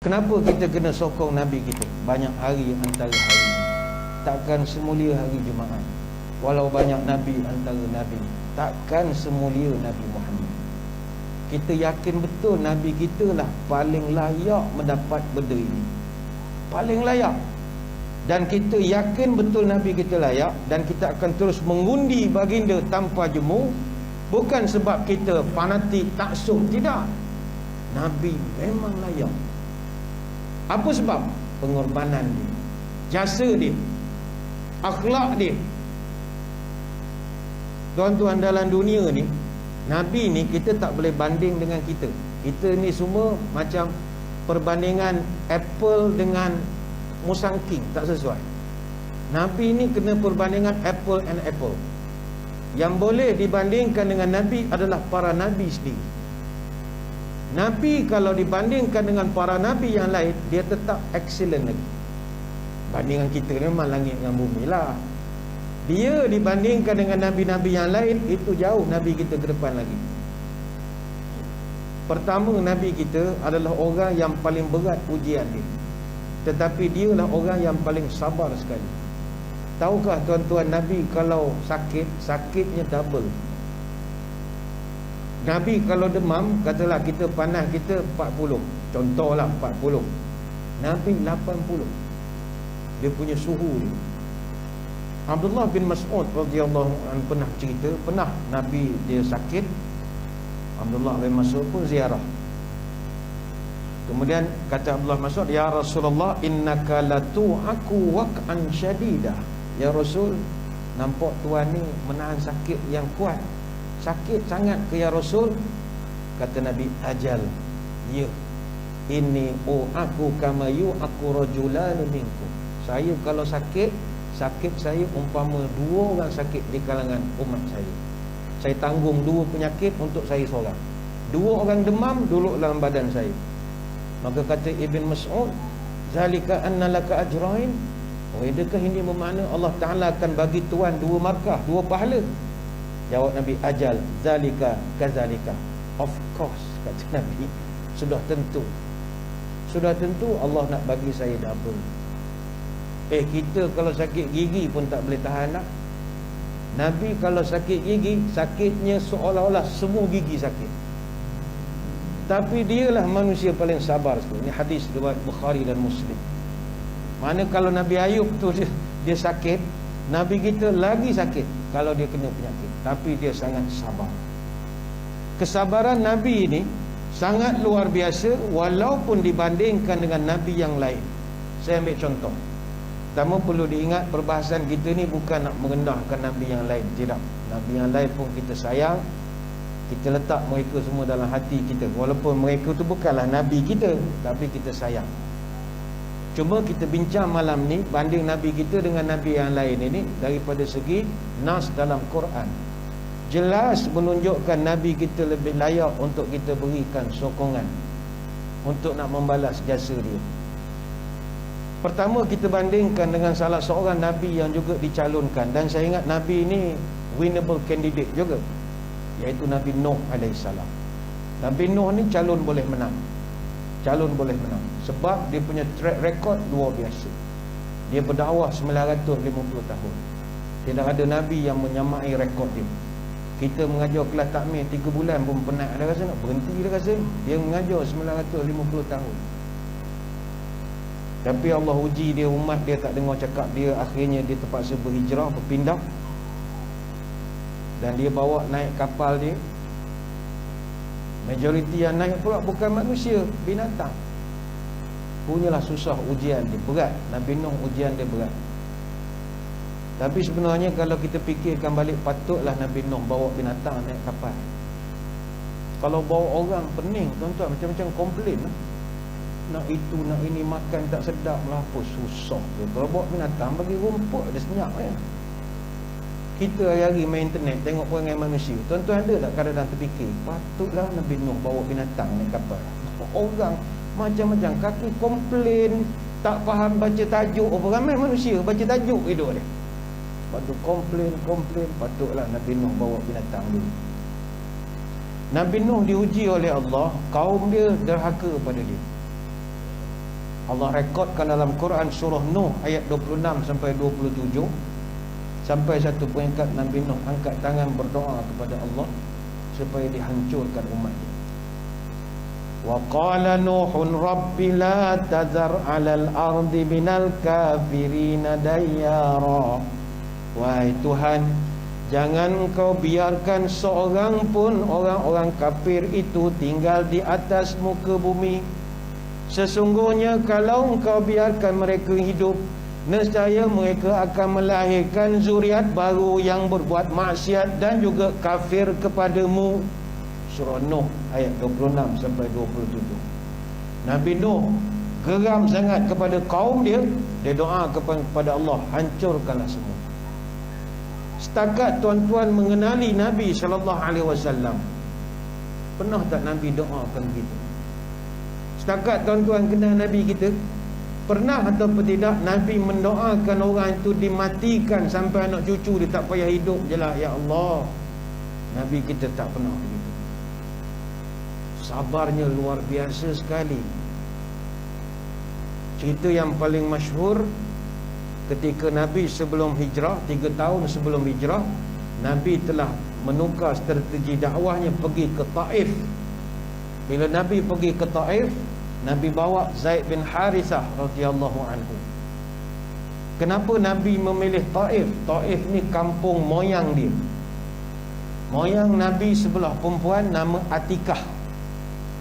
Kenapa kita kena sokong Nabi kita banyak hari antara hari ini? Takkan semulia hari Jumaat. Walau banyak Nabi antara Nabi, takkan semulia Nabi Muhammad. Kita yakin betul Nabi kita lah paling layak mendapat benda ini, paling layak. Dan kita yakin betul Nabi kita layak, dan kita akan terus mengundi baginda tanpa jemu. Bukan sebab kita fanatik taksub, tidak. Nabi memang layak. Apa sebab? Pengorbanan dia, jasa dia, akhlak dia. Tuan-tuan, dalam dunia ni, Nabi ni kita tak boleh banding dengan kita. Kita ni semua macam perbandingan apple dengan musang king, tak sesuai. Nabi ni kena perbandingan apple and apple. Yang boleh dibandingkan dengan Nabi adalah para Nabi sendiri. Nabi kalau dibandingkan dengan para Nabi yang lain, dia tetap excellent lagi. Bandingan kita memang langit dengan bumi lah. Dia dibandingkan dengan Nabi-Nabi yang lain, itu jauh Nabi kita ke depan lagi. Pertama, Nabi kita adalah orang yang paling berat ujian dia, tetapi dia lah orang yang paling sabar sekali. Tahukah tuan-tuan, Nabi kalau sakit, sakitnya double. Nabi kalau demam, katalah kita panas kita 40, contohlah 40, Nabi 80. Dia punya suhu dia. Abdullah bin Mas'ud radhiyallahu anhu pernah cerita, pernah Nabi dia sakit, Abdullah bin Mas'ud pun ziarah. Kemudian kata Abdullah bin Mas'ud, "Ya Rasulullah, innaka latu'aku waq'an syadida." Ya Rasul, nampak tuan ni menahan sakit yang kuat. Sakit sangat ke ya Rasul? Kata Nabi, "Ajal, ya, ini aku kama aku rajulan minkum." Saya kalau sakit, sakit saya umpama dua orang sakit di kalangan umat saya. Saya tanggung dua penyakit untuk saya seorang. Dua orang demam duduk dalam badan saya. Maka kata Ibn Mas'ud, "Zalika anna laka ajrain." Oh, adakah ini bermakna Allah Ta'ala akan bagi tuan dua markah, dua pahala? Jawab Nabi, "Ajal, zalika kazalika." Of course, kata Nabi, sudah tentu. Sudah tentu Allah nak bagi saya double. Kita kalau sakit gigi pun tak boleh tahan lah. Nabi kalau sakit gigi, sakitnya seolah-olah semua gigi sakit. Tapi dialah manusia paling sabar sekali. Ini hadis riwayat Bukhari dan Muslim. Mana kalau Nabi Ayub tu dia sakit, Nabi kita lagi sakit kalau dia kena penyakit, tapi dia sangat sabar. Kesabaran Nabi ini sangat luar biasa, walaupun dibandingkan dengan Nabi yang lain. Saya ambil contoh. Pertama, perlu diingat, perbahasan kita ni bukan nak merendahkan Nabi yang lain, tidak. Nabi yang lain pun kita sayang. Kita letak mereka semua dalam hati kita, walaupun mereka tu bukanlah Nabi kita, tapi kita sayang. Cuma kita bincang malam ni banding Nabi kita dengan Nabi yang lain ini daripada segi nas dalam Quran. Jelas menunjukkan Nabi kita lebih layak untuk kita berikan sokongan untuk nak membalas jasa dia. Pertama, kita bandingkan dengan salah seorang Nabi yang juga dicalonkan, dan saya ingat Nabi ini winnable candidate juga, iaitu Nabi Nuh alaihissalam. Nabi Nuh ni calon boleh menang. Calon boleh menang sebab dia punya track record luar biasa. Dia berdakwah 950 tahun. Tidak ada Nabi yang menyamai rekod dia. Kita mengajar kelas takmir 3 bulan pun penat dah rasa, nak berhenti dah rasa. Dia mengajar 950 tahun. Tapi Allah uji dia, umat dia tak dengar cakap dia. Akhirnya dia terpaksa berhijrah, berpindah. Dan dia bawa naik kapal dia. Majoriti yang naik pula bukan manusia, binatang. Punyalah susah ujian dia, berat. Nabi Nuh ujian dia berat. Tapi sebenarnya kalau kita fikirkan balik, patutlah Nabi Nuh bawa binatang naik kapal. Kalau bawa orang pening, tuan-tuan, macam-macam komplain lah. Nak itu, nak ini, makan tak sedap lah, apa susah tu. Kalau bawa binatang, bagi rumput dia senyap ya. Kita hari-hari main internet, tengok perangai manusia. Tuan-tuan ada tak kadang-kadang terfikir, patutlah Nabi Nuh bawa binatang naik kapal. Orang macam-macam, kaki komplain, tak faham baca tajuk. Oh, ramai manusia baca tajuk hidup dia. Patut komplain, patutlah Nabi Nuh bawa binatang dulu. Nabi Nuh diuji oleh Allah, kaum dia derhaka pada dia. Allah rekodkan dalam Quran surah Nuh ayat 26 sampai 27, sampai satu peringkat Nabi Nuh angkat tangan berdoa kepada Allah supaya dihancurkan umatnya. Wa qala Nuhun rabbi la tazar 'alal ardi minal kafirina dayyara. Wahai Tuhan, jangan Engkau biarkan seorang pun orang-orang kafir itu tinggal di atas muka bumi. Sesungguhnya kalau Engkau biarkan mereka hidup, nescaya mereka akan melahirkan zuriat baru yang berbuat maksiat dan juga kafir kepadamu. Surah Nuh ayat 26 sampai 27. Nabi Nuh geram sangat kepada kaum dia. Dia doa kepada Allah, hancurkanlah semua. Setakat tuan-tuan mengenali Nabi SAW, pernah tak Nabi doakan begitu? Setakat tuan-tuan kenal Nabi kita, pernah atau tidak Nabi mendoakan orang itu dimatikan sampai anak cucu dia tak payah hidup je lah, ya Allah? Nabi kita tak pernah begitu. Sabarnya luar biasa sekali. Cerita yang paling masyhur, ketika Nabi sebelum hijrah, 3 tahun sebelum hijrah, Nabi telah menukar strategi dakwahnya pergi ke Taif. Bila Nabi pergi ke Taif, Nabi bawa Zaid bin Harithah radhiyallahu anhu. Kenapa Nabi memilih Taif? Taif ni kampung moyang dia. Moyang Nabi sebelah perempuan nama Atikah.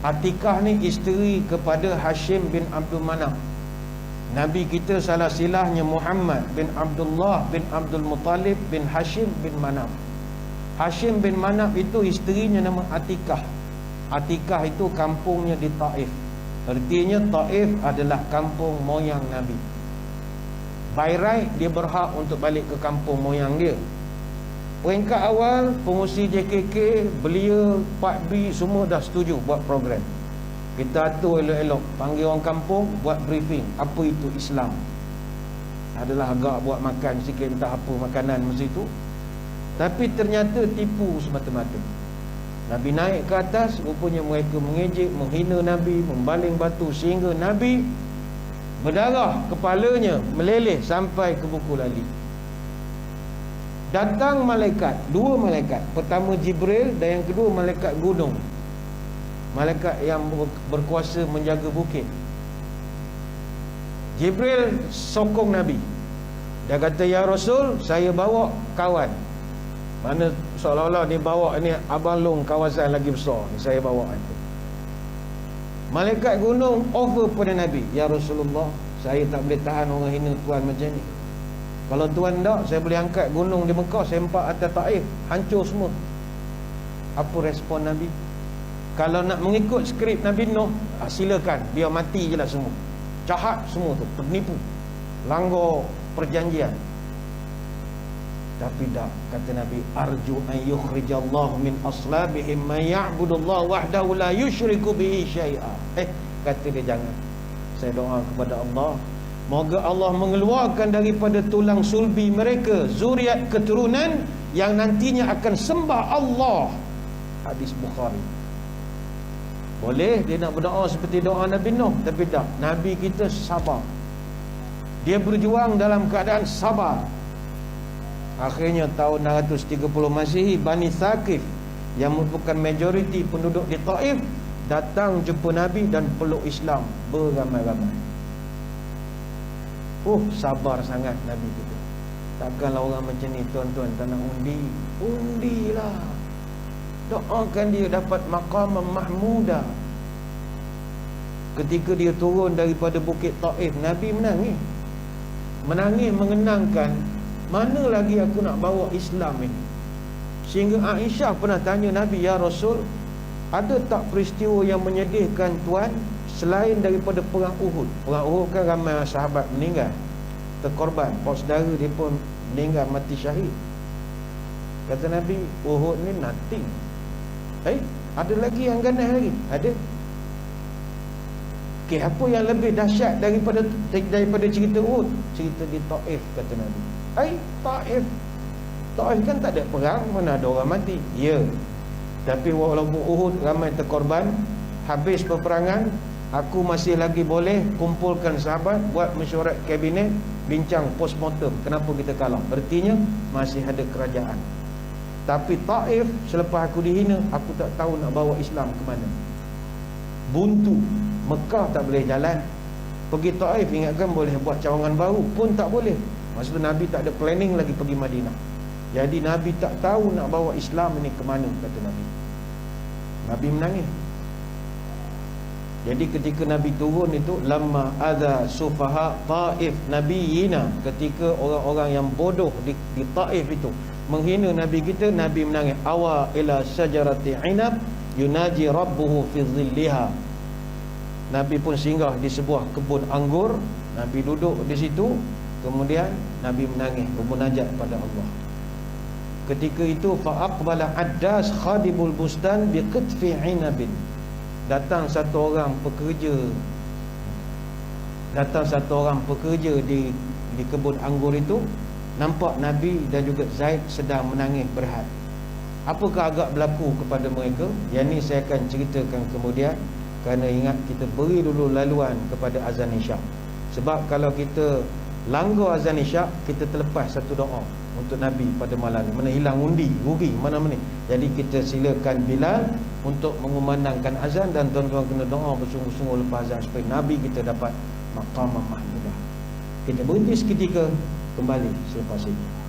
Atikah ni isteri kepada Hashim bin Abdul Manaf. Nabi kita salah silahnya Muhammad bin Abdullah bin Abdul Muttalib bin Hashim bin Manaf. Hashim bin Manaf itu isterinya nama Atikah. Atikah itu kampungnya di Taif. Artinya Taif adalah kampung moyang Nabi. By right dia berhak untuk balik ke kampung moyang dia. Peringkat awal pengurusi JKK, belia, Pak B semua dah setuju buat program. Kita atur elok-elok, panggil orang kampung, buat briefing apa itu Islam. Adalah agak buat makan sikit, entah apa makanan masa itu. Tapi ternyata tipu semata-mata. Nabi naik ke atas, rupanya mereka mengejek, menghina Nabi, membaling batu sehingga Nabi berdarah kepalanya meleleh sampai ke buku lali. Datang malaikat, 2 malaikat. Pertama Jibril dan yang kedua malaikat gunung. Malaikat yang berkuasa menjaga bukit. Jibril sokong Nabi. Dia kata, ya Rasul, saya bawa kawan. Mana seolah-olah dia bawa ni abang long kawasan lagi besar ni, saya bawa itu. Malaikat gunung offer pada Nabi, ya Rasulullah, saya tak boleh tahan orang hina tuan macam ni. Kalau tuan tak, saya boleh angkat gunung di Mekah, saya empat atas Taif, hancur semua. Apa respon Nabi? Kalau nak mengikut skrip Nabi Nuh, silakan, biar mati je lah semua. Jahat semua tu, penipu, langgar perjanjian. Tapi tak, kata Nabi, arju an yukhrijallahu min aslabihim man ya'budullah wahdahu la yusyriku bihi syai'a. Kata dia, jangan. Saya doa kepada Allah, moga Allah mengeluarkan daripada tulang sulbi mereka zuriat keturunan yang nantinya akan sembah Allah. Hadis Bukhari. Boleh dia nak berdoa seperti doa Nabi Nuh, tapi tak. Nabi kita sabar. Dia berjuang dalam keadaan sabar. Akhirnya tahun 630 Masihi, Bani Thaqif yang merupakan majoriti penduduk di Taif datang jumpa Nabi dan peluk Islam beramai-ramai. Sabar sangat Nabi kita. Takkanlah orang macam ni tuan-tuan tak nak undi. Undilah. Doakan dia dapat maqam mahmudah. Ketika dia turun daripada bukit Taif, Nabi menangis. Menangis mengenangkan, mana lagi aku nak bawa Islam ini. Sehingga Aisyah pernah tanya Nabi, ya Rasul, ada tak peristiwa yang menyedihkan tuan selain daripada perang Uhud? Perang Uhud kan ramai sahabat meninggal, terkorban, saudara dia pun meninggal, mati syahid. Kata Nabi, Uhud ni nothing. Ada lagi yang ganas lagi? Ada. Apa yang lebih dahsyat daripada cerita Uhud? Cerita di Taif, kata Nabi. Taif kan tak ada perang, mana ada orang mati. Ya, tapi walaupun Uhud ramai terkorban, habis peperangan, Aku masih lagi boleh kumpulkan sahabat, buat mesyuarat kabinet, bincang postmortem kenapa kita kalah. Artinya masih ada kerajaan. Tapi Taif, selepas aku dihina, aku tak tahu nak bawa Islam ke mana. Buntu. Mekah tak boleh jalan. Pergi Taif, ingatkan boleh buat cawangan baru pun tak boleh. Masa tu Nabi tak ada planning lagi pergi Madinah. Jadi Nabi tak tahu nak bawa Islam ini ke mana, kata Nabi. Nabi menangis. Jadi ketika Nabi turun itu, lamma adza sufaha Taif nabiyina, ketika orang-orang yang bodoh di Taif itu menghina Nabi kita, Nabi menangis. Awa ila syajarati inab yunaji rabbuhu fi dhilliha. Nabi pun singgah di sebuah kebun anggur. Nabi duduk di situ. Kemudian Nabi menangis, bermunajat pada Allah. Ketika itu fa aqbala Addas khadibul bustan bi qitfi inabin. Datang satu orang pekerja di kebun anggur itu, nampak Nabi dan juga Zaid sedang menangis berhad. Apakah agak berlaku kepada mereka? Yang ni saya akan ceritakan kemudian, kerana ingat kita beri dulu laluan kepada azan isyak. Sebab kalau kita langgar azan isyak, kita terlepas satu doa untuk Nabi pada malam ni. Mana hilang undi, rugi mana-mana. Jadi kita silakan Bilal untuk mengumandangkan azan, dan tuan-tuan kena doa bersungguh-sungguh lepas azan supaya Nabi kita dapat maqam mahmudah. Kita berhenti seketika, kembali selepas ini.